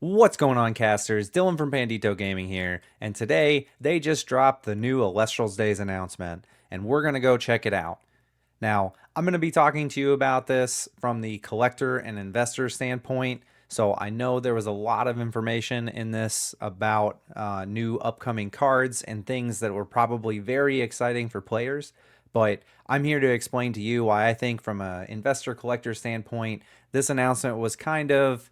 What's going on, casters? Dylan from Pandito Gaming here, and today they just dropped the new Elestrals Days announcement, and we're going to go check it out. Now, I'm going to be talking to you about this from the collector and investor standpoint, so I know there was a lot of information in this about new upcoming cards and things that were probably very exciting for players, but I'm here to explain to you why I think from an investor collector standpoint, this announcement was kind of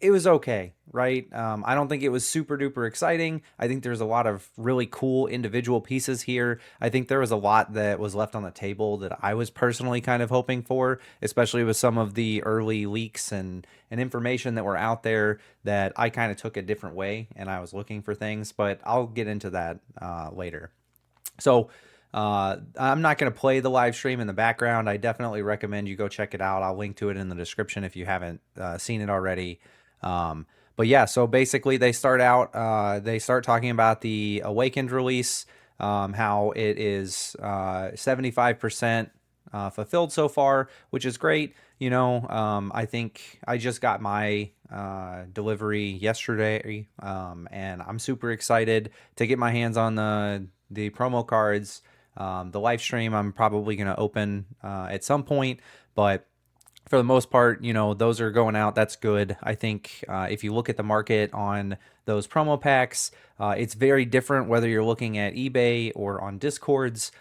it was okay, right? I don't think it was super duper exciting. I think there's a lot of really cool individual pieces here. I think there was a lot that was left on the table that I was personally kind of hoping for, especially with some of the early leaks and information that were out there that I kind of took a different way and I was looking for things, but I'll get into that later. So I'm not going to play the live stream in the background. I definitely recommend you go check it out. I'll link to it in the description if you haven't seen it already. Um, but yeah, so basically they start talking about the Awakened release, how it is 75% fulfilled so far, which is great. I think I just got my delivery yesterday, and I'm super excited to get my hands on the promo cards. The live stream I'm probably going to open at some point, but for the most part, those are going out. That's good. I think if you look at the market on those promo packs, it's very different whether you're looking at eBay or on Discords.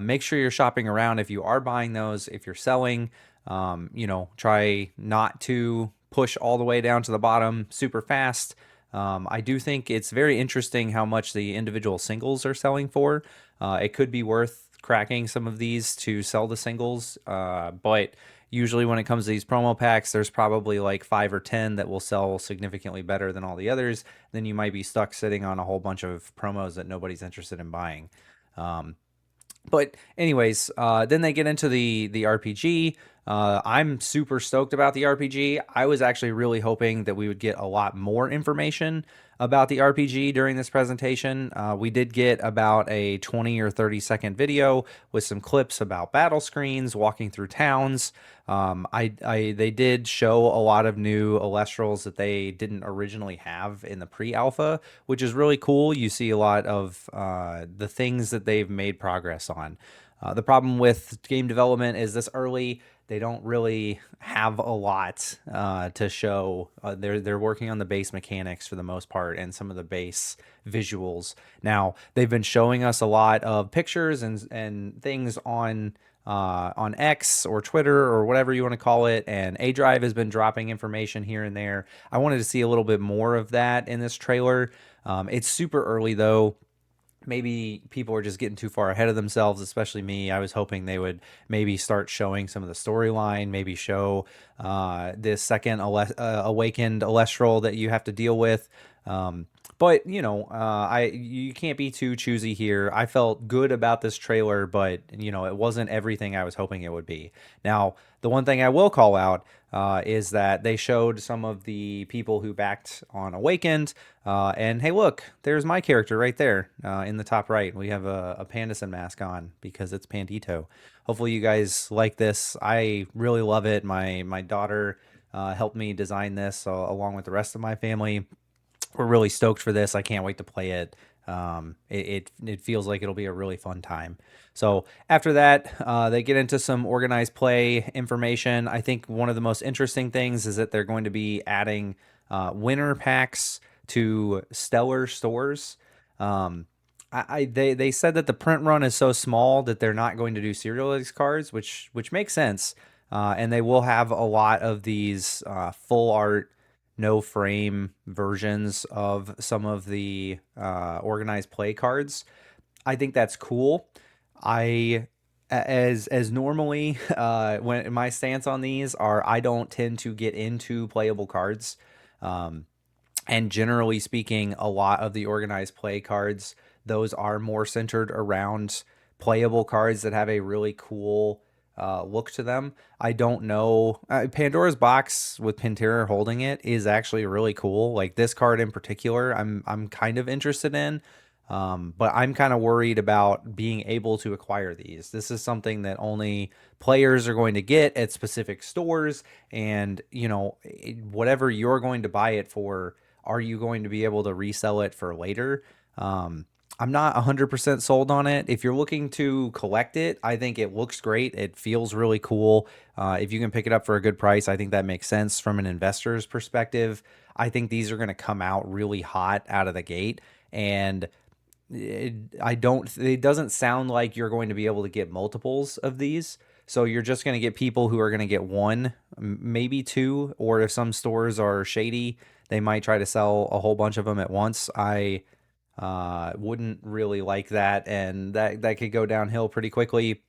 Make sure you're shopping around if you are buying those. If you're selling, try not to push all the way down to the bottom super fast. I do think it's very interesting how much the individual singles are selling for. It could be worth cracking some of these to sell the singles, but usually when it comes to these promo packs, there's probably like 5 or 10 that will sell significantly better than all the others. Then you might be stuck sitting on a whole bunch of promos that nobody's interested in buying. Um, but anyways, then they get into the RPG. I'm super stoked about the RPG. I was actually really hoping that we would get a lot more information about the RPG during this presentation. We did get about a 20 or 30-second video with some clips about battle screens, walking through towns. They did show a lot of new Elestrals that they didn't originally have in the pre-alpha, which is really cool. You see a lot of the things that they've made progress on. The problem with game development is this early, they don't really have a lot to show. They're working on the base mechanics for the most part and some of the base visuals. Now they've been showing us a lot of pictures and things on X or Twitter or whatever you want to call it, and A Drive has been dropping information here and there. I wanted to see a little bit more of that in this trailer. It's super early though. Maybe people are just getting too far ahead of themselves, especially me. I was hoping they would maybe start showing some of the storyline, maybe show this second awakened Elestral that you have to deal with. But you can't be too choosy here. I felt good about this trailer, but it wasn't everything I was hoping it would be. Now, the one thing I will call out is that they showed some of the people who backed on Awakened, and hey, look, there's my character right there in the top right. We have a Pandison mask on because it's Pandito. Hopefully, you guys like this. I really love it. My daughter helped me design this along with the rest of my family. We're really stoked for this. I can't wait to play it. It feels like it'll be a really fun time. So after that, they get into some organized play information. I think one of the most interesting things is that they're going to be adding winner packs to Stellar stores. They said that the print run is so small that they're not going to do serialized cards, which makes sense. And they will have a lot of these full art no frame versions of some of the organized play cards. I think that's cool. I as normally when my stance on these are I don't tend to get into playable cards. And generally speaking, a lot of the organized play cards, those are more centered around playable cards that have a really cool look to them. I don't know. Pandora's Box with Pantera holding it is actually really cool. Like this card in particular, I'm kind of interested in. But I'm kind of worried about being able to acquire these. This is something that only players are going to get at specific stores, and whatever you're going to buy it for, are you going to be able to resell it for later? Um, I'm not 100% sold on it. If you're looking to collect it, I think it looks great. It feels really cool. If you can pick it up for a good price, I think that makes sense from an investor's perspective. I think these are going to come out really hot out of the gate. And it, I don't, it doesn't sound like you're going to be able to get multiples of these. So you're just going to get people who are going to get one, maybe two, or if some stores are shady, they might try to sell a whole bunch of them at once. I wouldn't really like that, and that could go downhill pretty quickly.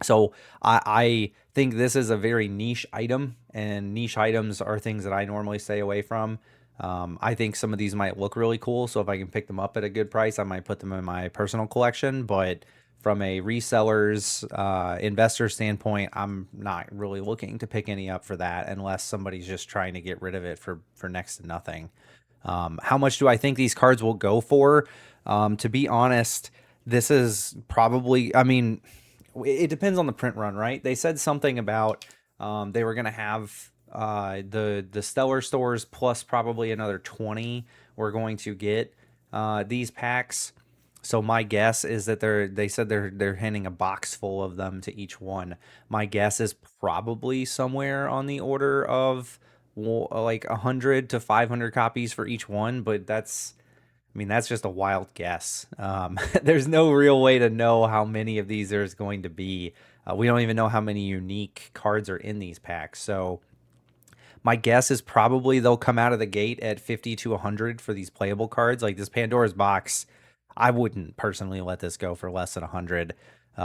So I think this is a very niche item, and niche items are things that I normally stay away from. I think some of these might look really cool, so if I can pick them up at a good price, I might put them in my personal collection. But from a reseller's investor standpoint, I'm not really looking to pick any up for that unless somebody's just trying to get rid of it for next to nothing. How much do I think these cards will go for? To be honest, this is probably, I mean, it depends on the print run, right? They said something about they were going to have the Stellar stores plus probably another 20 were going to get these packs. So my guess is that they said they're handing a box full of them to each one. My guess is probably somewhere on the order of like 100 to 500 copies for each one, but I mean, that's just a wild guess. There's no real way to know how many of these there's going to be. We don't even know how many unique cards are in these packs. So my guess is probably they'll come out of the gate at 50 to 100 for these playable cards. Like this Pandora's box, I wouldn't personally let this go for less than 100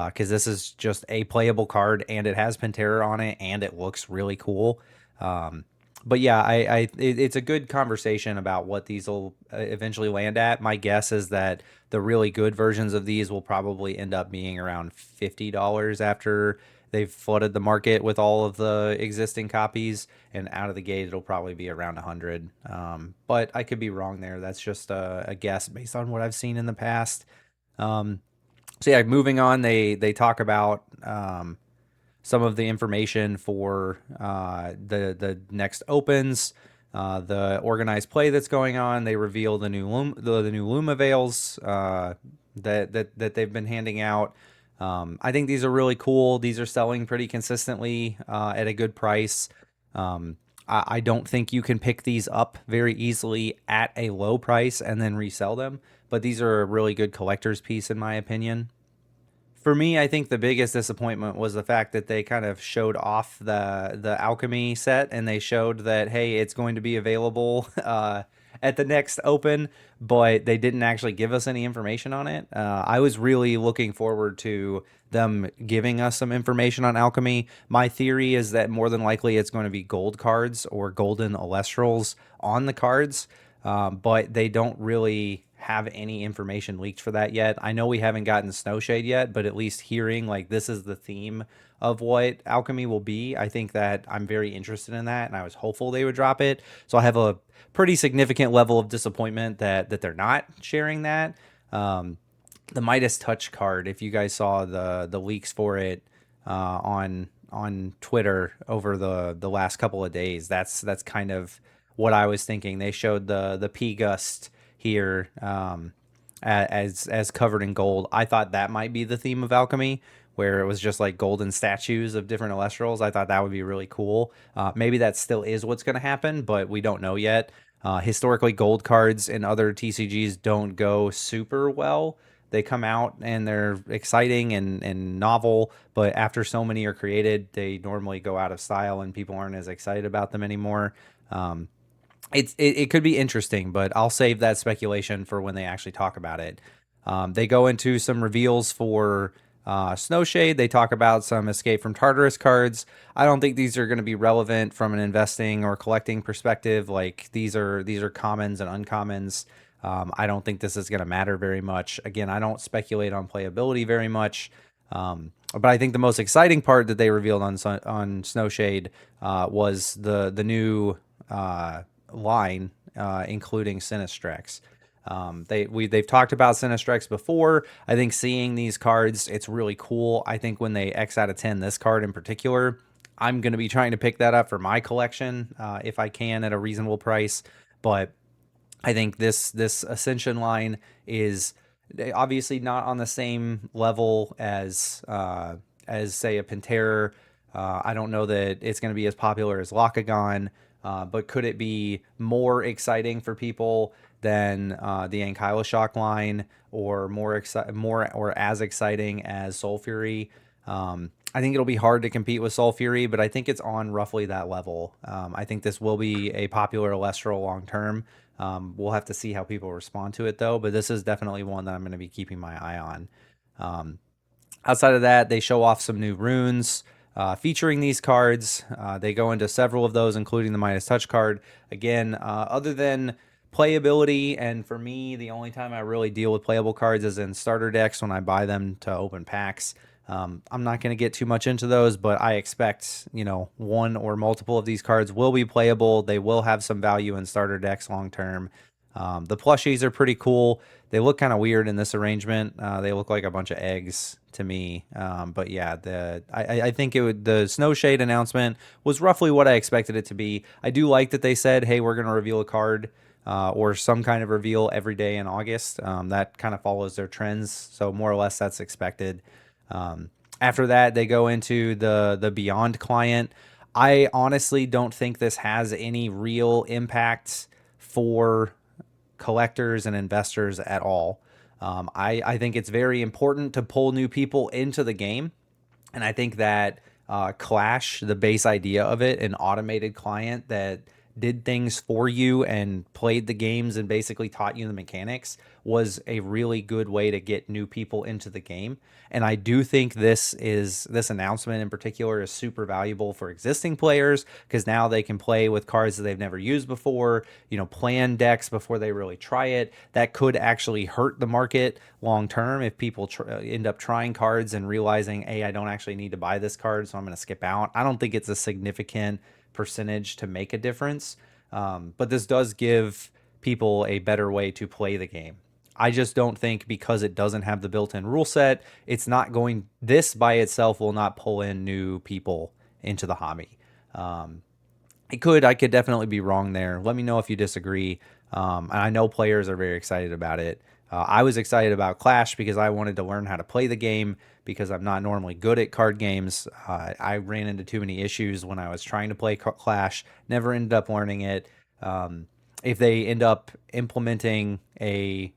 because this is just a playable card and it has Pantera on it and it looks really cool. But yeah, it's a good conversation about what these will eventually land at. My guess is that the really good versions of these will probably end up being around $50 after they've flooded the market with all of the existing copies, and out of the gate it'll probably be around 100. But I could be wrong there. That's just a guess based on what I've seen in the past. Um, so yeah, moving on, they talk about some of the information for the next opens, the organized play that's going on. They reveal the new Luma veils that they've been handing out. I think these are really cool. These are selling pretty consistently at a good price. I don't think you can pick these up very easily at a low price and then resell them, but these are a really good collector's piece in my opinion. For me, I think the biggest disappointment was the fact that they kind of showed off the alchemy set, and they showed that hey, it's going to be available at the next open, but they didn't actually give us any information on it. I was really looking forward to them giving us some information on alchemy. My theory is that more than likely it's going to be gold cards or golden Elestrals on the cards, but they don't really have any information leaked for that yet. I know we haven't gotten Snowshade yet, but at least hearing like this is the theme of what alchemy will be, I think that I'm very interested in that, and I was hopeful they would drop it. So I have a pretty significant level of disappointment that they're not sharing that. Um, the Midas Touch card, if you guys saw the leaks for it on Twitter over the last couple of days, that's kind of what I was thinking. They showed the P Gust here as covered in gold. I thought that might be the theme of alchemy, where it was just like golden statues of different Elestrals. I thought that would be really cool. Maybe that still is what's going to happen, but we don't know yet. Historically, gold cards in other TCGs don't go super well. They come out and they're exciting and novel, but after so many are created, they normally go out of style and people aren't as excited about them anymore. Um, it could be interesting, but I'll save that speculation for when they actually talk about it. They go into some reveals for Snowshade. They talk about some Escape from Tartarus cards. I don't think these are going to be relevant from an investing or collecting perspective. Like these are commons and uncommons. I don't think this is going to matter very much. Again, I don't speculate on playability very much. But I think the most exciting part that they revealed on Snowshade was the new line, including Sinistrex. They've talked about Sinistrex before. I think seeing these cards, it's really cool. I think when they X out of 10 this card in particular, I'm going to be trying to pick that up for my collection if I can at a reasonable price. But I think this Ascension line is obviously not on the same level as say a Pantera. I don't know that it's going to be as popular as Lakagon, but could it be more exciting for people than the Ankyloshock line, or more or as exciting as Soul Fury? I think it'll be hard to compete with Soul Fury, but I think it's on roughly that level. I think this will be a popular Elestral long term. We'll have to see how people respond to it, though, but this is definitely one that I'm going to be keeping my eye on. Um, Outside of that, they show off some new runes featuring these cards. They go into several of those, including the Midas Touch card. Again, other than playability, and for me, the only time I really deal with playable cards is in starter decks when I buy them to open packs. I'm not going to get too much into those, but I expect, one or multiple of these cards will be playable. They will have some value in starter decks long term. The plushies are pretty cool. They look kind of weird in this arrangement. They look like a bunch of eggs to me. But yeah, I think the Snowshade announcement was roughly what I expected it to be. I do like that they said, hey, we're going to reveal a card or some kind of reveal every day in August. That kind of follows their trends. So more or less that's expected. After that, they go into the Beyond client. I honestly don't think this has any real impact for collectors and investors at all. I think it's very important to pull new people into the game. And I think that Clash, the base idea of it, an automated client that did things for you and played the games and basically taught you the mechanics, was a really good way to get new people into the game. And I do think this announcement in particular is super valuable for existing players, because now they can play with cards that they've never used before, plan decks before they really try it. That could actually hurt the market long term if people end up trying cards and realizing, hey, I don't actually need to buy this card, so I'm going to skip out. I don't think it's a significant percentage to make a difference. But this does give people a better way to play the game. I just don't think, because it doesn't have the built-in rule set, this by itself will not pull in new people into the hobby. I could definitely be wrong there. Let me know if you disagree. And I know players are very excited about it. I was excited about Clash because I wanted to learn how to play the game, because I'm not normally good at card games. I ran into too many issues when I was trying to play Clash, never ended up learning it. If they end up implementing a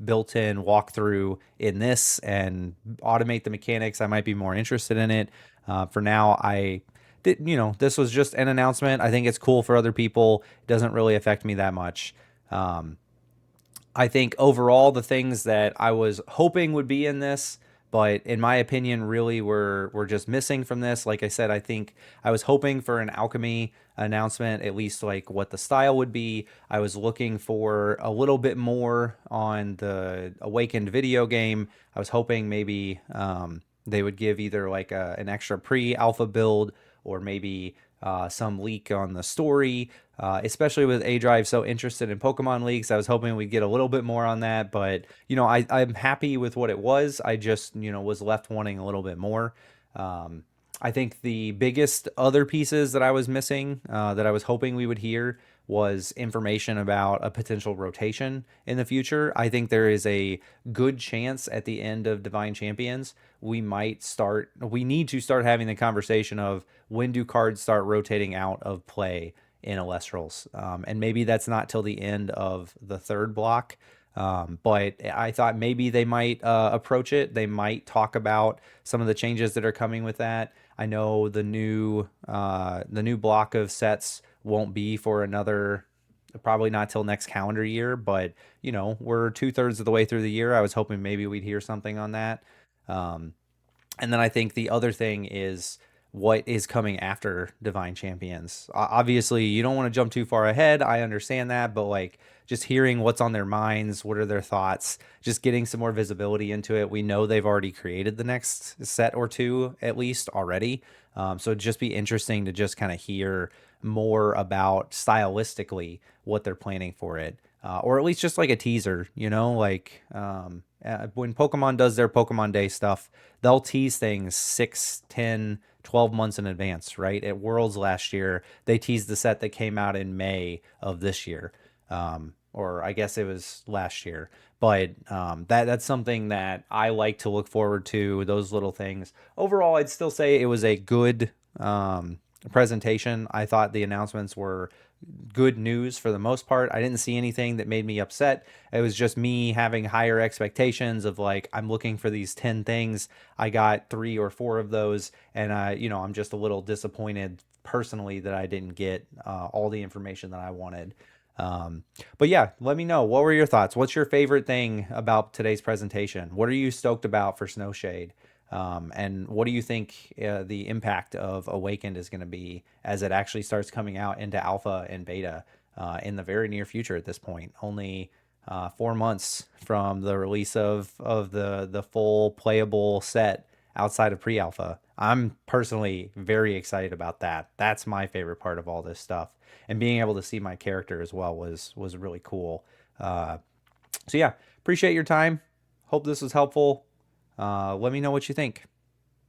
built-in walkthrough in this and automate the mechanics, I might be more interested in it. For now, this was just an announcement. I think it's cool for other people. It doesn't really affect me that much. I think overall the things that I was hoping would be in this, but in my opinion, really were just missing from this. Like I said, I think I was hoping for an alchemy announcement, at least like what the style would be. I was looking for a little bit more on the Awakened video game. I was hoping maybe they would give either like an extra pre-alpha build, or maybe some leak on the story, especially with A Drive so interested in Pokemon leaks. I was hoping we'd get a little bit more on that, but I'm happy with what it was. I just was left wanting a little bit more. I think the biggest other pieces that I was missing, that I was hoping we would hear, was information about a potential rotation in the future. I think there is a good chance at the end of Divine Champions we need to start having the conversation of, when do cards start rotating out of play in Elestrals? And maybe that's not till the end of the third block. But I thought maybe they might approach it. They might talk about some of the changes that are coming with that. I know the new block of sets won't be for another, probably not till next calendar year, but we're 2/3 of the way through the year. I was hoping maybe we'd hear something on that. And then I think the other thing is what is coming after Divine Champions. Obviously, you don't want to jump too far ahead. I understand that, but like, just hearing what's on their minds, what are their thoughts, just getting some more visibility into it. We know they've already created the next set or two, at least already. So it'd just be interesting to just kind of hear more about stylistically what they're planning for it, or at least just like a teaser, like when Pokemon does their Pokemon Day stuff, they'll tease things 6, 10, 12 months in advance, right? At Worlds last year, they teased the set that came out in May of this year. Or I guess it was last year. But that's something that I like to look forward to, those little things. Overall, I'd still say it was a good presentation. I thought the announcements were good news for the most part. I didn't see anything that made me upset. It was just me having higher expectations of like, I'm looking for these 10 things. I got 3 or 4 of those. And I'm just a little disappointed personally that I didn't get all the information that I wanted. But yeah, let me know. What were your thoughts? What's your favorite thing about today's presentation? What are you stoked about for Snowshade? And what do you think the impact of Awakened is going to be as it actually starts coming out into alpha and beta in the very near future at this point? Only 4 months from the release of the full playable set outside of pre-alpha. I'm personally very excited about that. That's my favorite part of all this stuff, and being able to see my character as well was really cool. So yeah, appreciate your time. Hope this was helpful. Let me know what you think.